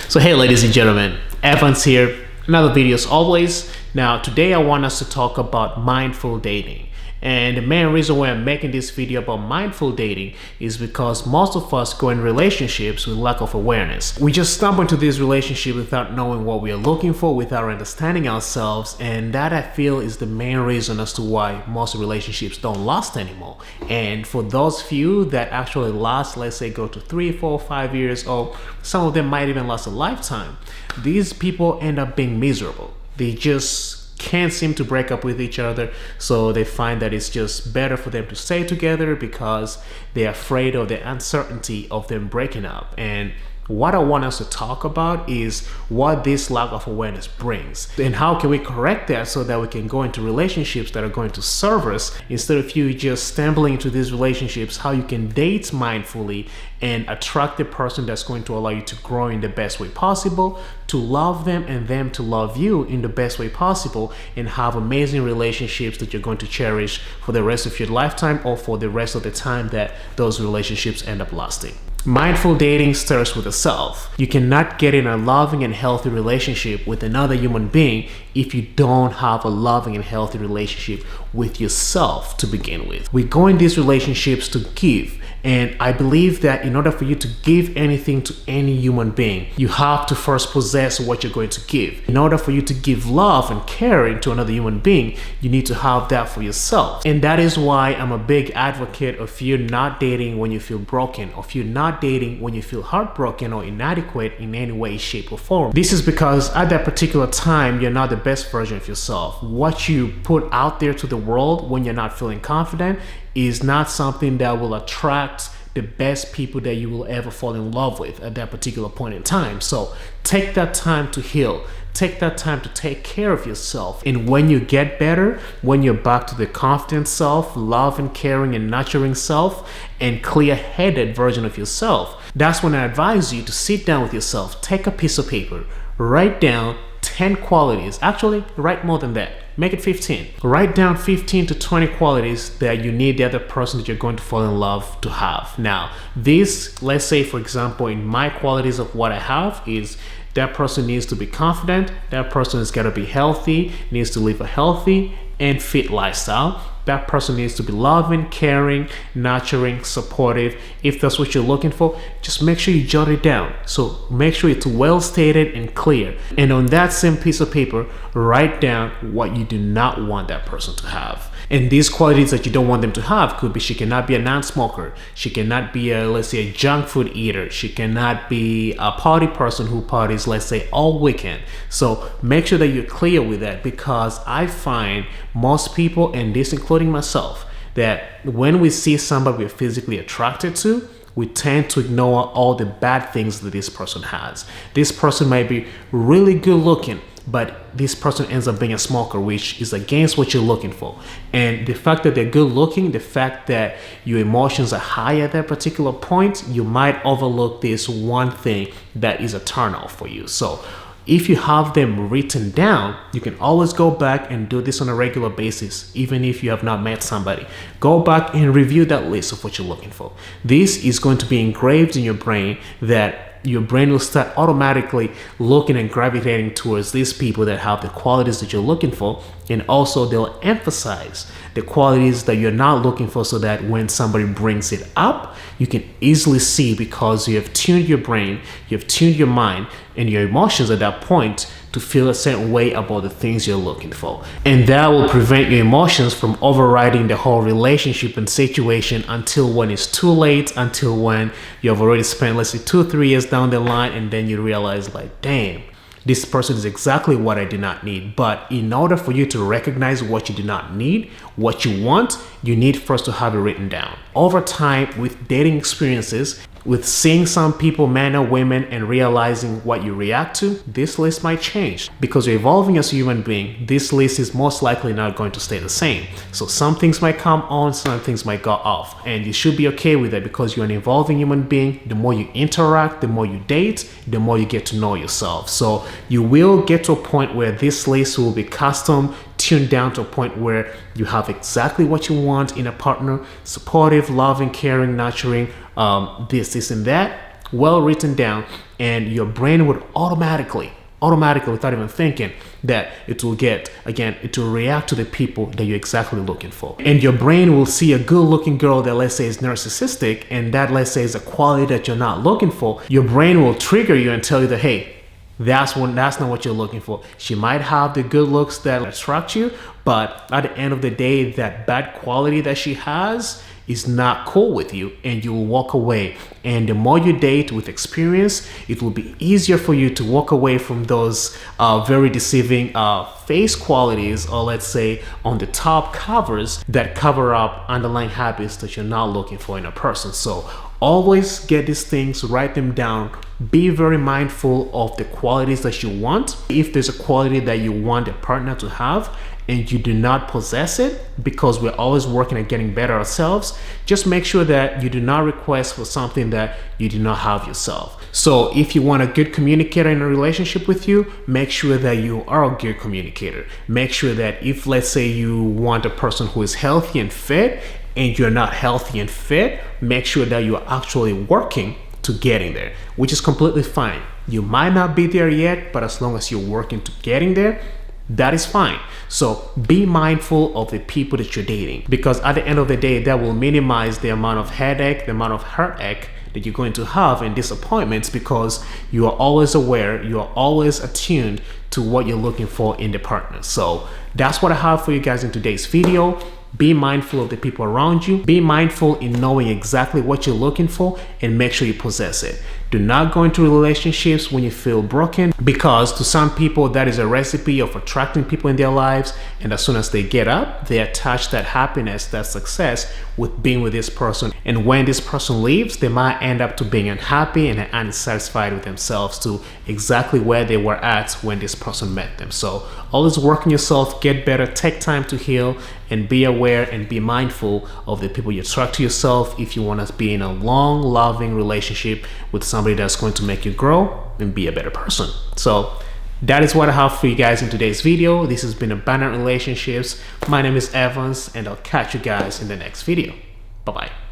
So hey ladies and gentlemen, Evans here, another video as always. Now today I want us to talk about mindful dating. And the main reason why I'm making this video about mindful dating is because most of us go in relationships with lack of awareness. We just stumble into this relationship without knowing what we are looking for, without understanding ourselves, and that I feel is the main reason as to why most relationships don't last anymore. And for those few that actually last, let's say go to 3, 4, 5 years, or some of them might even last a lifetime, these people end up being miserable. They just can't seem to break up with each other, so they find that it's just better for them to stay together because they're afraid of the uncertainty of them breaking up. And what I want us to talk about is what this lack of awareness brings and how can we correct that so that we can go into relationships that are going to serve us instead of you just stumbling into these relationships, how you can date mindfully and attract the person that's going to allow you to grow in the best way possible, to love them and them to love you in the best way possible, and have amazing relationships that you're going to cherish for the rest of your lifetime or for the rest of the time that those relationships end up lasting. Mindful dating starts with the self. You cannot get in a loving and healthy relationship with another human being if you don't have a loving and healthy relationship with yourself to begin with. We go in these relationships to give, and I believe that in order for you to give anything to any human being, you have to first possess what you're going to give. In order for you to give love and caring to another human being, you need to have that for yourself. And that is why I'm a big advocate of you not dating when you feel broken, of you not dating when you feel heartbroken or inadequate in any way, shape, or form. This is because at that particular time, you're not the best version of yourself. What you put out there to the world when you're not feeling confident is not something that will attract the best people that you will ever fall in love with at that particular point in time. So take that time to heal. Take that time to take care of yourself. And when you get better, when you're back to the confident self, love and caring and nurturing self, and clear-headed version of yourself, that's when I advise you to sit down with yourself, take a piece of paper, write down 10 qualities. Actually, write more than that. Make it 15. Write down 15 to 20 qualities that you need the other person that you're going to fall in love to have. Now, this, let's say, for example, in my qualities of what I have is that person needs to be confident, that person has got to be healthy, needs to live a healthy and fit lifestyle. That person needs to be loving, caring, nurturing, supportive. If that's what you're looking for, just make sure you jot it down. So make sure it's well stated and clear. And on that same piece of paper, write down what you do not want that person to have. And these qualities that you don't want them to have could be: she cannot be a non-smoker, she cannot be a, let's say, a junk food eater, she cannot be a party person who parties, let's say, all weekend. So make sure that you're clear with that, because I find most people, and this including myself, that when we see somebody we're physically attracted to, we tend to ignore all the bad things that this person has. This person might be really good looking, but this person ends up being a smoker, which is against what you're looking for. And the fact that they're good looking, the fact that your emotions are high at that particular point, you might overlook this one thing that is a turnoff for you. So if you have them written down, you can always go back and do this on a regular basis, even if you have not met somebody. Go back and review that list of what you're looking for. This is going to be engraved in your brain, that your brain will start automatically looking and gravitating towards these people that have the qualities that you're looking for, and also they'll emphasize the qualities that you're not looking for, so that when somebody brings it up, you can easily see, because you have tuned your brain, you have tuned your mind and your emotions at that point to feel a certain way about the things you're looking for. And that will prevent your emotions from overriding the whole relationship and situation until when it's too late, until when you have already spent, let's say, 2-3 years down the line, and then you realize, like, damn, this person is exactly what I did not need. But in order for you to recognize what you do not need, what you want, you need first to have it written down. Over time, with dating experiences, with seeing some people, men or women, and realizing what you react to, this list might change. Because you're evolving as a human being, this list is most likely not going to stay the same. So some things might come on, some things might go off. And you should be okay with that, because you're an evolving human being. The more you interact, the more you date, the more you get to know yourself. So you will get to a point where this list will be custom, tuned down to a point where you have exactly what you want in a partner: supportive, loving, caring, nurturing, this and that. well written down, and your brain would automatically without even thinking that it will react to the people that you're exactly looking for. And your brain will see a good looking girl that, let's say, is narcissistic, and that, let's say, is a quality that you're not looking for. Your brain will trigger you and tell you that, hey, that's not what you're looking for. She might have the good looks that attract you, but at the end of the day, that bad quality that she has is not cool with you, and you will walk away. And the more you date with experience, it will be easier for you to walk away from those very deceiving face qualities, or let's say on the top covers that cover up underlying habits that you're not looking for in a person. So always get these things, write them down. Be very mindful of the qualities that you want. If there's a quality that you want a partner to have and you do not possess it, because we're always working at getting better ourselves, just make sure that you do not request for something that you do not have yourself. So if you want a good communicator in a relationship with you, make sure that you are a good communicator. Make sure that if, let's say, you want a person who is healthy and fit and you're not healthy and fit, make sure that you're actually working to getting there, which is completely fine. You might not be there yet, but as long as you're working to getting there, that is fine. So be mindful of the people that you're dating, because at the end of the day, that will minimize the amount of headache, the amount of heartache that you're going to have and disappointments, because you are always aware, you are always attuned to what you're looking for in the partner. So that's what I have for you guys in today's video. Be mindful of the people around you. Be mindful in knowing exactly what you're looking for, and make sure you possess it. Do not go into relationships when you feel broken, because to some people that is a recipe of attracting people in their lives, and as soon as they get up, they attach that happiness, that success with being with this person. And when this person leaves, they might end up to being unhappy and unsatisfied with themselves to exactly where they were at when this person met them. So always work on yourself, get better, take time to heal, and be aware and be mindful of the people you attract to yourself if you want to be in a long, loving relationship with somebody that's going to make you grow and be a better person. So that is what I have for you guys in today's video. This has been Abundant Relationships. My name is Evans, and I'll catch you guys in the next video. Bye-bye.